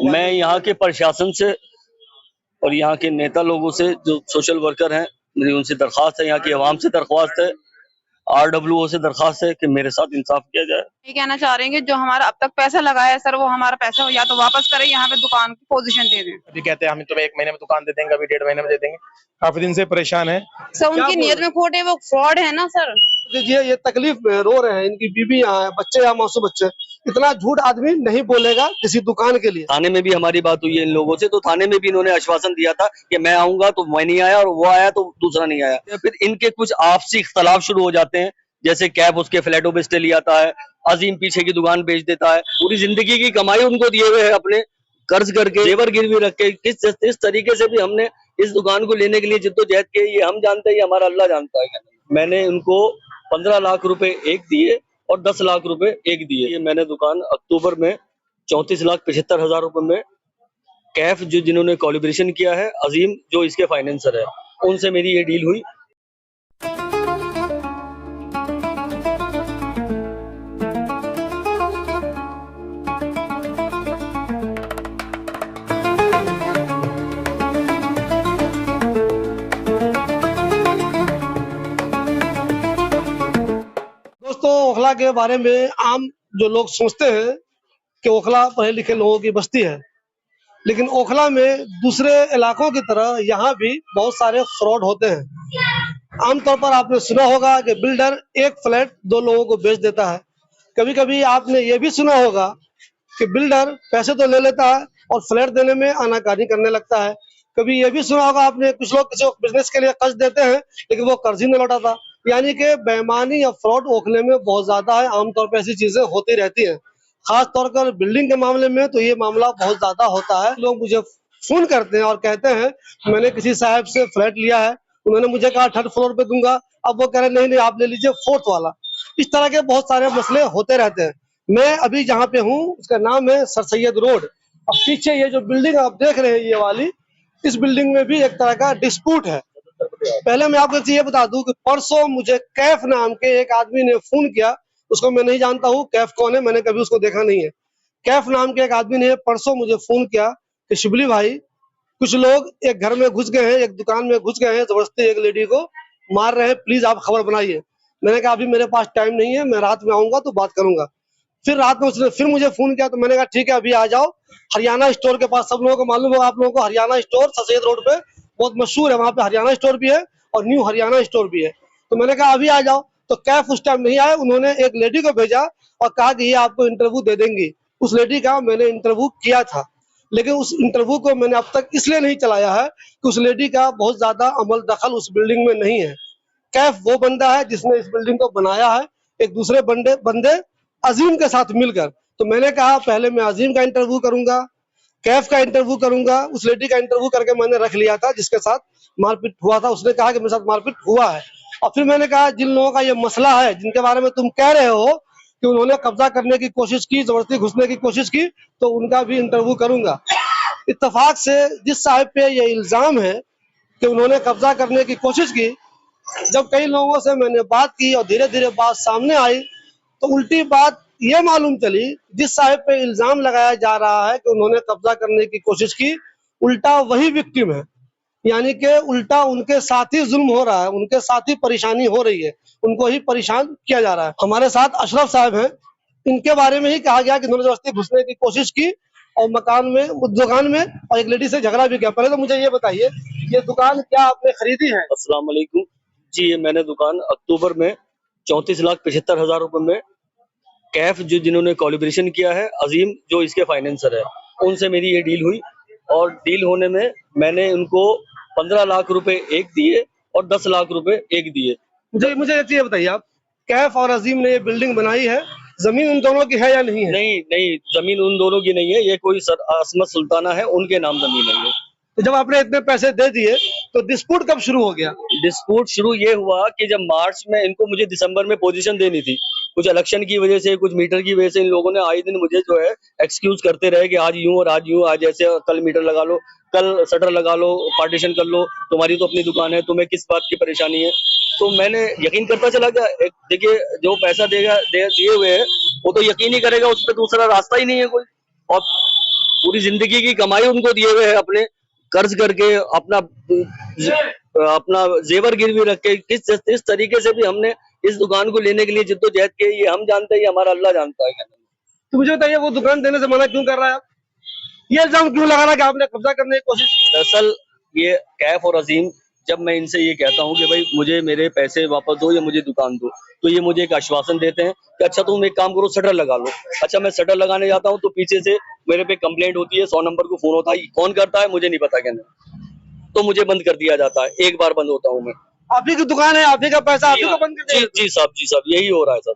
मैं यहाँ के प्रशासन से और यहाँ के नेता लोगों से, जो सोशल वर्कर हैं, मेरी उनसे दरख्वास्त है, यहाँ की आवाम से दरख्वास्त है, RWO से दरख्वास्त है कि मेरे साथ इंसाफ किया जाए। ये कहना चाह रहे हैं कि जो हमारा अब तक पैसा लगाया है सर, वो हमारा पैसा या तो वापस करें, यहाँ पे दुकान की पोजीशन दे दें। अभी कहते हैं हम तुम्हें 1 महीने में दुकान दे देंगे, अभी 1.5 महीने में दे देंगे। काफी दिन से परेशान है सर उनकी नीयत में खोट है, वो फ्रॉड है ना सर। दीजिए, ये तकलीफ में रो रहे हैं, इनकी बीवी यहाँ है, बच्चे यहाँ, मासूम बच्चे। इतना झूठ आदमी नहीं बोलेगा किसी दुकान के लिए। थाने में भी हमारी बात हुई है इन लोगों से, तो थाने में भी इन्होंने आश्वासन दिया था कि मैं आऊंगा, तो मैं नहीं आया, और वो आया तो दूसरा नहीं आया। फिर इनके कुछ आपसी इख्तलाफ शुरू हो जाते हैं, जैसे कैफ उसके फ्लैटों पे स्टे ले आता है, अजीम पीछे की दुकान बेच देता है, पूरी जिंदगी की कमाई उनको दिए हुए है, अपने कर्ज करके, जेवर गिरवी रख के, किस तरीके से भी हमने इस दुकान को लेने के लिए जिद्दोजहद की, ये हम जानते हैं, ये हमारा अल्लाह जानता है। मैंने उनको 15 लाख रुपए एक दिए और 10 लाख रुपए एक दिए। ये मैंने दुकान अक्टूबर में 34,75,000 रुपए में कैफ जो जिन्होंने कोलैबोरेशन किया है, अजीम जो इसके फाइनेंसर है, उनसे मेरी ये डील हुई। दोस्तों, ओखला के बारे में आम जो लोग सोचते हैं कि ओखला पढ़े लिखे लोगों की बस्ती है, लेकिन ओखला में दूसरे इलाकों की तरह यहाँ भी बहुत सारे फ्रॉड होते हैं। आमतौर पर आपने सुना होगा कि बिल्डर एक फ्लैट 2 लोगों को बेच देता है। कभी कभी आपने ये भी सुना होगा कि बिल्डर पैसे तो ले लेता है और फ्लैट देने में आनाकानी करने लगता है। कभी ये भी सुना होगा आपने, कुछ लोग किसी को बिजनेस के लिए कर्ज देते हैं लेकिन वो कर्ज ही नहीं लौटाता। यानी कि बेईमानी या फ्रॉड ओखले में बहुत ज्यादा है। आमतौर पर ऐसी चीजें होती रहती हैं, खास तौर पर बिल्डिंग के मामले में तो ये मामला बहुत ज्यादा होता है। लोग मुझे फोन करते हैं और कहते हैं मैंने किसी साहब से फ्लैट लिया है, उन्होंने मुझे कहा 3rd फ्लोर पे दूंगा, अब वो कह रहे नहीं आप ले लीजिए 4th वाला। इस तरह के बहुत सारे मसले होते रहते हैं। मैं अभी जहाँ पे हूँ उसका नाम है सर सैयद रोड। अब पीछे ये जो बिल्डिंग आप देख रहे हैं, ये वाली, इस बिल्डिंग में भी एक तरह का डिस्प्यूट है। पहले मैं आपको ये बता दूं कि परसों मुझे कैफ नाम के एक आदमी ने फोन किया। उसको मैं नहीं जानता हूँ, कैफ कौन है, मैंने कभी उसको देखा नहीं है। कैफ नाम के एक आदमी ने परसों मुझे फोन किया कि शिबली भाई, कुछ लोग एक घर में घुस गए हैं, एक दुकान में घुस गए हैं, जबरदस्ती एक लेडी को मार रहे हैं, प्लीज आप खबर बनाइए। मैंने कहा अभी मेरे पास टाइम नहीं है, मैं रात में आऊंगा तो बात करूंगा। फिर रात में उसने फिर मुझे फोन किया तो मैंने कहा ठीक है अभी आ जाओ, हरियाणा स्टोर के पास, सब लोगों को मालूम होगा आप लोगों को, हरियाणा स्टोर सफेद रोड पे बहुत मशहूर है, वहां पे हरियाणा स्टोर भी है और न्यू हरियाणा स्टोर भी है। तो मैंने कहा अभी आ जाओ। तो कैफ उस टाइम नहीं आए, उन्होंने एक लेडी को भेजा और कहा कि ये आपको इंटरव्यू दे देंगी। उस लेडी का मैंने इंटरव्यू किया था, लेकिन उस इंटरव्यू को मैंने अब तक इसलिए नहीं चलाया है कि उस लेडी का बहुत ज्यादा अमल दखल उस बिल्डिंग में नहीं है। कैफ वो बंदा है जिसने इस बिल्डिंग को बनाया है, एक दूसरे बंदे अजीम के साथ मिलकर। तो मैंने कहा पहले मैं अजीम का इंटरव्यू करूंगा, कैफ का इंटरव्यू करूंगा। उस लेडी का इंटरव्यू करके मैंने रख लिया था जिसके साथ मारपीट हुआ था। उसने कहा कि मेरे साथ मारपीट हुआ है। और फिर मैंने कहा जिन लोगों का ये मसला है, जिनके बारे में तुम कह रहे हो कि उन्होंने कब्जा करने की कोशिश की, जबरदस्ती घुसने की कोशिश की, तो उनका भी इंटरव्यू करूंगा। इत्तेफाक से जिस साहब पे ये इल्जाम है कि उन्होंने कब्जा करने की कोशिश की, जब कई लोगों से मैंने बात की और धीरे धीरे बात सामने आई तो उल्टी बात ये मालूम चली, जिस साहब पे इल्जाम लगाया जा रहा है कि उन्होंने कब्जा करने की कोशिश की, उल्टा वही विक्टिम है। यानी कि उल्टा उनके साथ ही जुल्म हो रहा है, उनके साथ ही परेशानी हो रही है, उनको ही परेशान किया जा रहा है। हमारे साथ अशरफ साहब हैं, इनके बारे में ही कहा गया कि उन्होंने जबरदस्ती घुसने की कोशिश की और मकान में, दुकान में, और एक लेडी से झगड़ा भी किया। पहले तो मुझे ये बताइए, ये दुकान क्या आपने खरीदी है? अस्सलाम वालेकुम जी, ये मैंने दुकान अक्टूबर में 34,75,000 रुपए में कैफ जो जिन्होंने कोलैबोरेशन किया है, अजीम जो इसके फाइनेंसर है, उनसे मेरी ये डील हुई। और डील होने में मैंने उनको 15 लाख रुपए एक दिए और 10 लाख रुपए एक दिए। मुझे ये बताइए, आप कैफ और अजीम ने ये बिल्डिंग बनाई है, जमीन उन दोनों की है या नहीं है? नहीं, जमीन उन दोनों की नहीं है, ये कोई असमत सुल्ताना है, उनके नाम जमीन है ये। तो जब आपने इतने पैसे दे दिए तो डिस्प्यूट कब शुरू हो गया? डिस्प्यूट शुरू ये हुआ कि जब मार्च में, इनको मुझे दिसंबर में पोजीशन देनी थी, कुछ इलेक्शन की वजह से, कुछ मीटर की वजह से इन लोगों ने आए दिन मुझे जो है एक्सक्यूज करते रहे कि आज यूं और आज यूं, आज ऐसे, कल मीटर लगा लो, कल शटर लगा लो, पार्टीशन कर लो, तुम्हारी तो अपनी दुकान है, तुम्हें किस बात की परेशानी है। तो मैंने यकीन करता चला गया। देखिए, जो पैसा दिए हुए है वो तो यकीन ही करेगा, उस पर दूसरा रास्ता ही नहीं है कोई। और पूरी जिंदगी की कमाई उनको दिए हुए है, अपने कर्ज करके अपना अपना जेवर गिरवी रख के किस तरीके से भी हमने इस दुकान को लेने के लिए जिद्दोजहद की, ये हम जानते हैं, ये हमारा अल्लाह जानता है। तो मुझे बताइए वो दुकान देने से मना क्यों कर रहा है? ये इल्जाम क्यों लगा रहा है कि आपने कब्जा करने की कोशिश की? दरअसल ये कैफ और अजीम, जब मैं इनसे ये कहता हूँ कि भाई मुझे मेरे पैसे वापस दो या मुझे दुकान दो, तो ये मुझे एक आश्वासन देते हैं कि अच्छा तुम एक काम करो, शटर लगा लो। अच्छा, मैं शटर लगाने जाता हूँ तो पीछे से मेरे पे कंप्लेंट होती है, 100 नंबर को फोन होता है, कौन करता है मुझे नहीं पता, कहना तो मुझे बंद कर दिया जाता है। एक बार बंद होता हूँ मैं। आप ही की दुकान है, आप ही का पैसा, आप ही को बंद कर जी जी साहब, यही हो रहा है सर।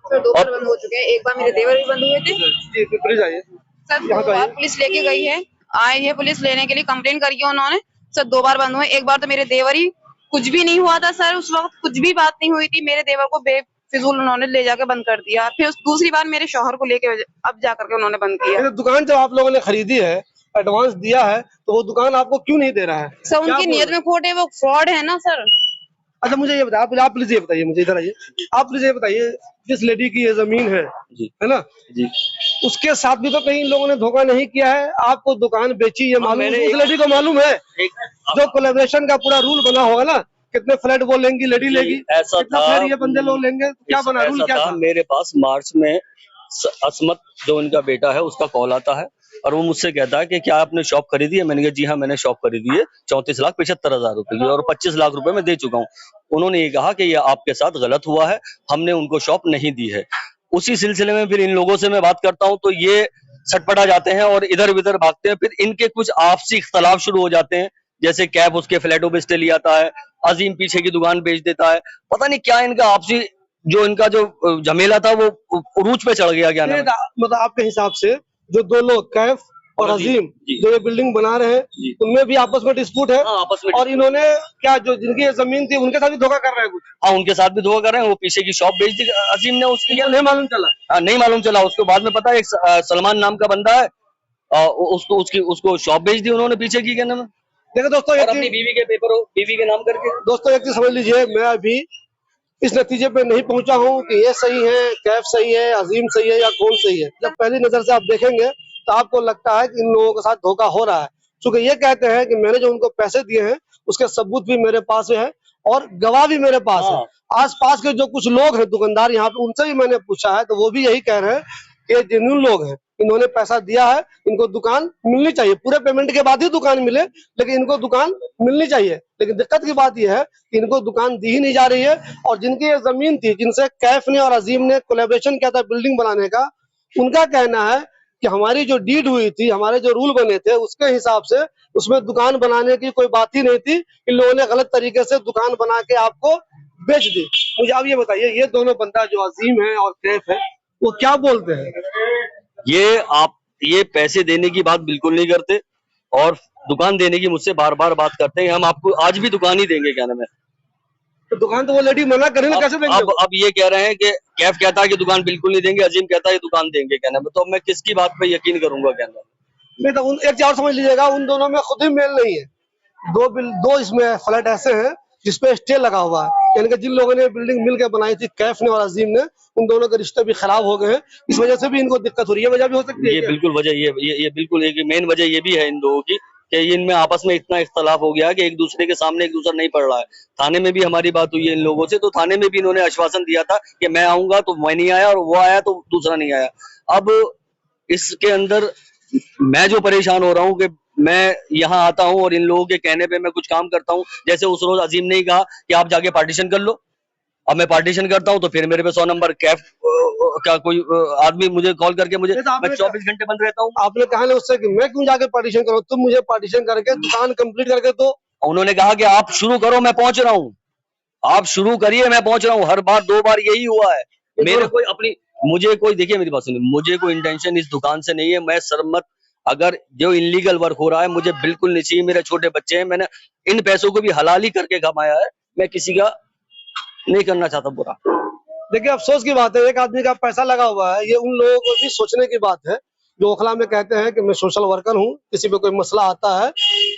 सर 2 बार बंद हो चुके हैं, एक बार मेरे देवर भी बंद हुए थे जी, प्लीज आइए। सर, यहाँ 2 तो बार आइए। पुलिस लेके गई है, आए हैं पुलिस लेने के लिए, कंप्लेन करी है उन्होंने सर। 2 बार बंद हुए, एक बार तो मेरे देवर ही, कुछ भी नहीं हुआ था सर, उस वक्त कुछ भी बात नहीं हुई थी, मेरे देवर को बेफिजूल उन्होंने ले जाके बंद कर दिया। फिर दूसरी बार मेरे शौहर को लेके अब जाकर के उन्होंने बंद किया। ये दुकान जब आप लोगों ने खरीदी है, एडवांस दिया है, तो वो दुकान आपको क्यों नहीं दे रहा है? सर उनकी नीयत में खोट है, वो फ्रॉड है ना सर। अच्छा मुझे ये बताइए, आप प्लीज ये बताइए, मुझे इधर आइए, आप प्लीज ये बताइए, जिस लेडी की ये जमीन है ना जी, उसके साथ भी तो कहीं इन लोगों ने धोखा नहीं किया है? आपको दुकान बेची ये मालूम, उस लेडी को मालूम है जो कोलैबोरेशन का पूरा रूल बना होगा ना, कितने फ्लैट वो लेंगी, लेडी लेगी, ऐसा कितना था, फ्लैट ये बंदे लोग लेंगे, क्या बना रूल, क्या था? मेरे पास मार्च में असमत जो इनका बेटा है उसका कॉल आता है और वो मुझसे कहता है कि क्या आपने शॉप खरीदी है? मैंने कहा जी हाँ, मैंने शॉप खरीदी है 34,75,000 रुपए की और 25 लाख रुपए मैं दे चुका हूँ। उन्होंने ये कहा कि ये आपके साथ गलत हुआ है, हमने उनको शॉप नहीं दी है। उसी सिलसिले में फिर इन लोगों से मैं बात करता हूँ तो ये छटपटा जाते हैं और इधर उधर भागते हैं। फिर इनके कुछ आपसी इख्तलाफ शुरू हो जाते हैं, जैसे कैब उसके फ्लैटों पे स्टे ले आता है, अजीम पीछे की दुकान बेच देता है, पता नहीं क्या इनका आपसी जो इनका जो झमेला था वो उरूज पे चढ़ गया। क्या नाम है? मतलब आपके हिसाब से जो दो लोग कैफ और अजीम जी। जो ये बिल्डिंग बना रहे हैं, उनमें भी आपस में डिस्प्यूट है? हाँ, आपस में और इन्होंने क्या जो जिनकी ये जमीन थी उनके साथ भी धोखा कर रहे हैं कुछ? हाँ, उनके साथ भी धोखा कर रहे हैं। वो पीछे की शॉप बेच दी अजीम ने, उसकी इनको नहीं मालूम चला? नहीं मालूम चला। उसको बाद में पता है, एक सलमान नाम का बंदा है, उसको शॉप बेच दी उन्होंने पीछे की, क्या नाम है, देखो दोस्तों, और अपनी बीवी के पेपर बीवी के नाम करके। दोस्तों एक चीज समझ लीजिए, मैं अभी इस नतीजे पे नहीं पहुंचा हूं कि ये सही है, कैफ सही है, अजीम सही है या कौन सही है। जब पहली नजर से आप देखेंगे तो आपको लगता है कि इन लोगों के साथ धोखा हो रहा है, क्योंकि ये कहते हैं कि मैंने जो उनको पैसे दिए हैं उसके सबूत भी मेरे पास है और गवाह भी मेरे पास है। आसपास के जो कुछ लोग हैं दुकानदार यहाँ पे, उनसे भी मैंने पूछा है तो वो भी यही कह रहे हैं कि जेन्युइन लोग हैं, इन्होंने पैसा दिया है, इनको दुकान मिलनी चाहिए, पूरे पेमेंट के बाद ही दुकान मिले, लेकिन इनको दुकान मिलनी चाहिए। लेकिन दिक्कत की बात यह है कि इनको दुकान दी ही नहीं जा रही है। और जिनकी ये जमीन थी, जिनसे कैफ ने और अजीम ने कोलैबोरेशन किया था बिल्डिंग बनाने का, उनका कहना है कि हमारी जो डीड हुई थी, हमारे जो रूल बने थे उसके हिसाब से उसमें दुकान बनाने की कोई बात ही नहीं थी। इन लोगों ने गलत तरीके से दुकान बना के आपको बेच दी। मुझे अब ये बताइए, ये दोनों बंदा जो अजीम है और कैफ है, वो क्या बोलते हैं? ये पैसे देने की बात बिल्कुल नहीं करते और दुकान देने की मुझसे बार बार बात करते हैं, हम आपको आज भी दुकान ही देंगे। क्या नाम है, तो दुकान तो वो लेडी मना करे ना, कैसे देंगे? अब ये कह रहे हैं कि कैफ कहता है कि दुकान बिल्कुल नहीं देंगे, अजीम कहता है दुकान देंगे। क्या नाम है, तो मैं किसकी बात पे यकीन करूंगा? क्या नाम है, नहीं तो एक चीज और समझ लीजिएगा, उन दोनों में खुद ही मेल नहीं है। दो इसमें फ्लैट ऐसे हैं जिसपे स्टे लगा हुआ है, यानी कि जिन लोगों ने बिल्डिंग मिलकर बनाई थी, कैफ ने और अजीम ने, उन दोनों के रिश्ते भी खराब हो गए हैं। इस वजह से भी इनको दिक्कत हो रही है। वजह भी हो सकती है ये बिल्कुल वजह, ये बिल्कुल एक मेन वजह ये भी है इन लोगों की कि इनमें आपस में इतना इख्तलाफ हो गया कि एक दूसरे के सामने एक दूसरा नहीं पड़ रहा है। थाने में भी हमारी बात हुई है इन लोगों से, तो थाने में भी इन्होंने आश्वासन दिया था कि मैं आऊंगा तो मैं नहीं आया और वो आया तो दूसरा नहीं आया। अब इसके अंदर मैं जो परेशान हो रहा हूँ कि मैं यहाँ आता हूँ और इन लोगों के कहने पे मैं कुछ काम करता हूँ। जैसे उस रोज अजीम ने ही कहा कि आप जाके पार्टीशन कर लो, अब मैं पार्टीशन करता हूँ तो फिर मेरे पे 100 नंबर कैफ का कोई आदमी मुझे कॉल करके मैं 24 घंटे बंद रहता हूँ। आपने कहा ना उससे कि मैं क्यों जाके पार्टीशन करूँ, तुम मुझे पार्टीशन करके दुकान कंप्लीट करके दो। उन्होंने कहा कि आप शुरू करो, मैं पहुंच रहा हूँ, आप शुरू करिए, मैं पहुंच रहा हूँ। हर बार 2 बार यही हुआ है। मेरे कोई अपनी मुझे कोई देखिए मेरी बात सुनिए, मुझे कोई इंटेंशन इस दुकान से नहीं है। मैं सरमत, अगर जो इलीगल वर्क हो रहा है मुझे बिल्कुल नहीं चाहिए। मेरे छोटे बच्चे हैं, मैंने इन पैसों को भी हलाली करके कमाया है, मैं किसी का नहीं करना चाहता बुरा। देखिए अफसोस की बात है, एक आदमी का पैसा लगा हुआ है, ये उन लोगों को भी सोचने की बात है जो ओखला में कहते हैं कि मैं सोशल वर्कर हूँ, किसी पे कोई मसला आता है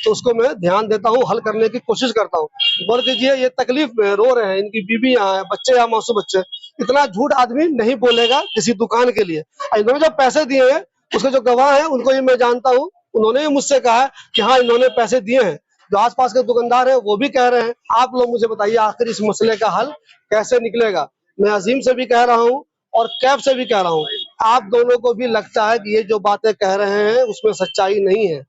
तो उसको मैं ध्यान देता हूँ, हल करने की कोशिश करता हूँ। बोल दीजिए ये तकलीफ में रो रहे हैं, इनकी बीवी यहाँ है, बच्चे यहाँ, मासूम बच्चे। इतना झूठ आदमी नहीं बोलेगा किसी दुकान के लिए। इन्होंने जो पैसे दिए हैं उसके जो गवाह हैं उनको ही मैं जानता हूँ, उन्होंने भी मुझसे कहा कि हाँ इन्होंने पैसे दिए हैं। जो आसपास के दुकानदार हैं वो भी कह रहे हैं। आप लोग मुझे बताइए आखिर इस मसले का हल कैसे निकलेगा। मैं अजीम से भी कह रहा हूँ और कैफ से भी कह रहा हूँ, आप दोनों को भी लगता है कि ये जो बातें कह रहे हैं उसमें सच्चाई नहीं है,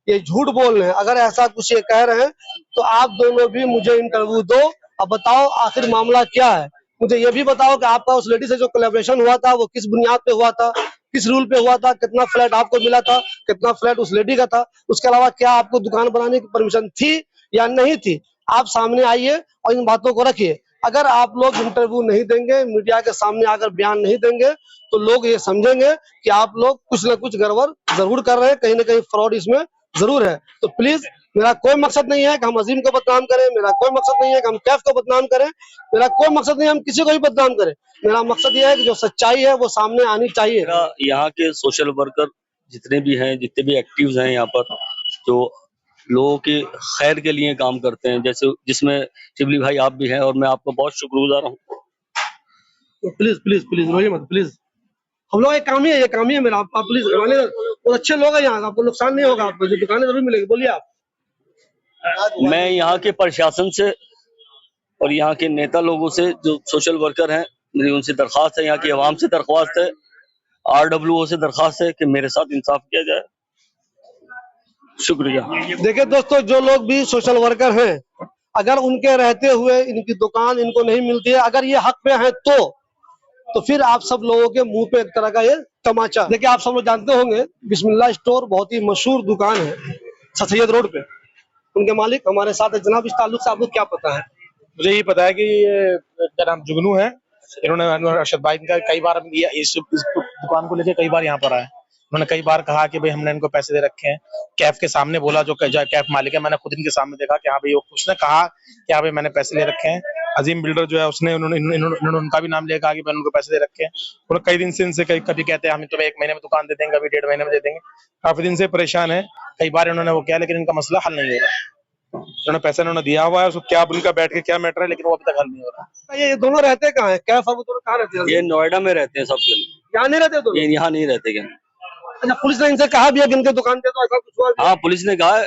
ये झूठ बोल रहे हैं। अगर ऐसा कुछ ये कह रहे हैं तो आप दोनों भी मुझे इंटरव्यू दो, अब बताओ आखिर मामला क्या है। मुझे ये भी बताओ कि आपका उस लेडी से जो कोलैबोरेशन हुआ था वो किस बुनियाद पे हुआ था, किस रूल पे हुआ था, कितना फ्लैट आपको मिला था, कितना फ्लैट उस लेडी का था, उसके अलावा क्या आपको दुकान बनाने की परमिशन थी या नहीं थी। आप सामने आइए और इन बातों को रखिए। अगर आप लोग इंटरव्यू नहीं देंगे, मीडिया के सामने आकर बयान नहीं देंगे तो लोग ये समझेंगे कि आप लोग कुछ न कुछ गड़बड़ जरूर कर रहे हैं, कहीं ना कहीं फ्रॉड इसमें जरूर है। तो प्लीज, मेरा कोई मकसद नहीं है कि हम अजीम को बदनाम करें, मेरा कोई मकसद नहीं है कि हम कैफ को बदनाम करें, मेरा कोई मकसद नहीं है हम किसी को भी बदनाम करें। मेरा मकसद यह है कि जो सच्चाई है वो सामने आनी चाहिए। मेरा यहाँ के सोशल वर्कर जितने भी हैं, जितने भी एक्टिव्स हैं यहाँ पर, जो लोगों के खैर के लिए काम करते हैं, जैसे जिसमें शिबली भाई आप भी हैं, और मैं आपका बहुत शुक्रगुजार हूँ। तो प्लीज प्लीज प्लीज रोइए मत प्लीज। हम लोग एक काम ही है, ये काम ही है मेरा। आप प्लीज हमारे और अच्छे लोग हैं यहाँ, आपको नुकसान नहीं होगा, आपको जो दुकानें जरूर मिलेगी। बोलिए आप। मैं यहाँ के प्रशासन से और यहाँ के नेता लोगों से, जो सोशल वर्कर हैं, मेरी उनसे दरख्वास्त है, यहाँ की आवाम से दरख्वास्त है, RWO से दरख्वास्त है कि मेरे साथ इंसाफ किया जाए। शुक्रिया। देखिए दोस्तों, जो लोग भी सोशल वर्कर हैं, अगर उनके रहते हुए इनकी दुकान इनको नहीं मिलती है, अगर ये हक पे है तो फिर आप सब लोगों के मुंह पे एक तरह का ये तमाचा। देखिए आप सब लोग जानते होंगे बिस्मिल्लाह स्टोर बहुत ही मशहूर दुकान है सैयद रोड पे। उनके मालिक हमारे साथ है। जनाब, इस ताल्लुक से आपको क्या पता है? मुझे ये पता है कि ये क्या नाम जुगनू है, इन्होंने अरशद भाई का कई बार इस दुकान को लेके कई बार यहाँ पर आए। उन्होंने कई बार कहा कि भाई हमने इनको पैसे दे रखे हैं। कैफ के सामने बोला, जो कैफ मालिक है, मैंने खुद इनके सामने देखा कि हाँ भाई, उसने कहा कि हाँ भाई मैंने पैसे ले रखे हैं। अजीम बिल्डर जो है उसने उन्होंने उनका भी नाम लिया, कहा कि मैंने उनको पैसे दे रखे हैं। उन्होंने कई दिन से इनसे कभी कहते हैं हम तुम्हें 1 महीने में दुकान दे देंगे, अभी 1.5 महीने में दे देंगे। काफी दिन से परेशान है, कई बार इन्होंने वो किया लेकिन इनका मसला हल नहीं हो रहा। उन्होंने पैसा इन्होंने दिया हुआ है, उसको क्या उनका बैठ के क्या मैटर है, लेकिन वो अभी तक हल नहीं हो रहा। ये दोनों रहते कहाँ है? कैफ और वो दोनों कहाँ रहते हैं? ये नोएडा में रहते हैं सब जन। यहाँ नहीं रहते दोनों? ये यहाँ नहीं रहते क्या? अच्छा, पुलिस ने इनसे कहा भी है कि इनके दुकान पे तो ऐसा कुछ हुआ भी? हाँ, पुलिस ने कहा,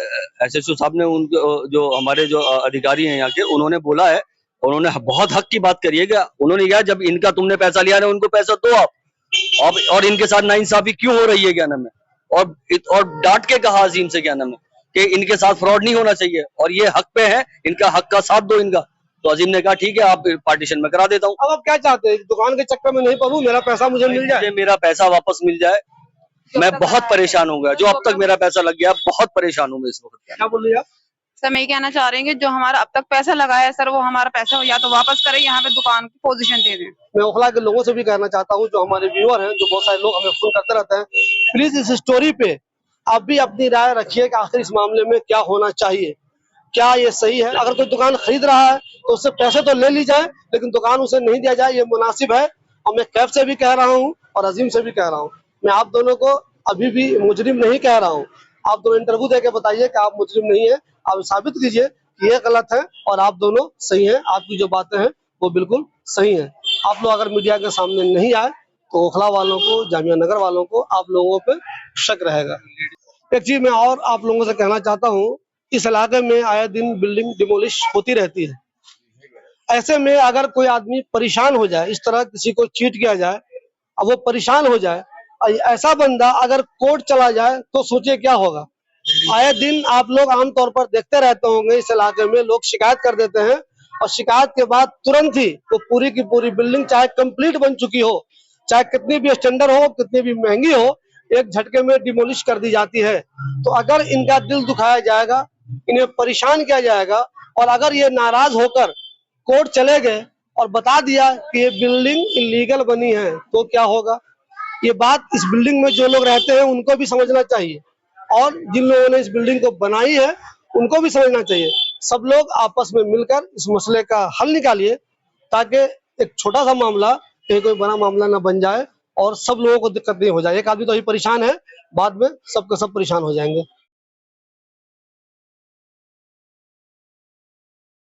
SHO साहब ने, उनके जो हमारे जो अधिकारी हैं यहाँ के, उन्होंने बोला है, उन्होंने बहुत हक की बात करी है। क्या उन्होंने कहा, जब इनका तुमने पैसा लिया है उनको पैसा दो आप। और इनके साथ नाइंसाफी क्यों हो रही है, क्या नाम है, और डांट के कहा अजीम से, क्या नाम है, कि इनके साथ फ्रॉड नहीं होना चाहिए और ये हक पे है, इनका हक का साथ दो इनका। तो अजीम ने कहा ठीक है, आप पार्टीशन में करा देता हूँ। अब आप क्या चाहते हैं? दुकान के चक्कर में नहीं पड़ूं, मेरा पैसा मुझे मिल जाए? मेरा पैसा वापस मिल जाए। मैं बहुत परेशान हो गया, जो अब तक मेरा पैसा लग गया, बहुत परेशान हूँ मैं इस वक्त। क्या बोल रही है आप? सर मैं ये कहना चाह रही हूँ कि जो हमारा अब तक पैसा लगाया है सर, वो हमारा पैसा या तो वापस करें, यहाँ पे दुकान की पोजीशन दे दें। मैं ओखला के लोगों से भी कहना चाहता हूँ, जो हमारे व्यूअर हैं, जो बहुत सारे लोग हमें फोन करते रहते हैं, प्लीज इस स्टोरी पे आप भी अपनी राय रखिए कि आखिर इस मामले में क्या होना चाहिए, क्या ये सही है। अगर कोई दुकान खरीद रहा है तो उससे पैसे तो ले ली जाए, लेकिन दुकान उसे नहीं दिया जाए, ये मुनासिब है। और मैं कैफ से भी कह रहा हूँ और अजीम से भी कह रहा हूँ, मैं आप दोनों को अभी भी मुजरिम नहीं कह रहा हूँ। आप दोनों इंटरव्यू देके बताइए कि आप मुजरिम नहीं है, आप साबित कीजिए कि ये गलत है और आप दोनों सही हैं, आपकी जो बातें हैं वो बिल्कुल सही हैं। आप लोग अगर मीडिया के सामने नहीं आए तो ओखला वालों को, जामिया नगर वालों को आप लोगों पे शक रहेगा। एक चीज मैं और आप लोगों से कहना चाहता हूँ, इस इलाके में आए दिन बिल्डिंग डिमोलिश होती रहती है। ऐसे में अगर कोई आदमी परेशान हो जाए, इस तरह किसी को चीट किया जाए, अब वो परेशान हो जाए, ऐसा बंदा अगर कोर्ट चला जाए तो सोचिए क्या होगा। आए दिन आप लोग आमतौर पर देखते रहते होंगे, इस इलाके में लोग शिकायत कर देते हैं और शिकायत के बाद तुरंत ही वो पूरी की पूरी बिल्डिंग, चाहे कंप्लीट बन चुकी हो, चाहे कितनी भी स्टैंडर्ड हो, कितनी भी महंगी हो, एक झटके में डिमोलिश कर दी जाती है। तो अगर इनका दिल दुखाया जाएगा, इन्हें परेशान किया जाएगा और अगर ये नाराज होकर कोर्ट चले गए और बता दिया कि ये बिल्डिंग इलीगल बनी है, तो क्या होगा। ये बात इस बिल्डिंग में जो लोग रहते हैं उनको भी समझना चाहिए और जिन लोगों ने इस बिल्डिंग को बनाई है उनको भी समझना चाहिए। सब लोग आपस में मिलकर इस मसले का हल निकालिए, ताकि एक छोटा सा मामला कहीं कोई बड़ा मामला ना बन जाए और सब लोगों को दिक्कत नहीं हो जाए। एक आदमी तो अभी परेशान है, बाद में सबके सब परेशान हो जाएंगे।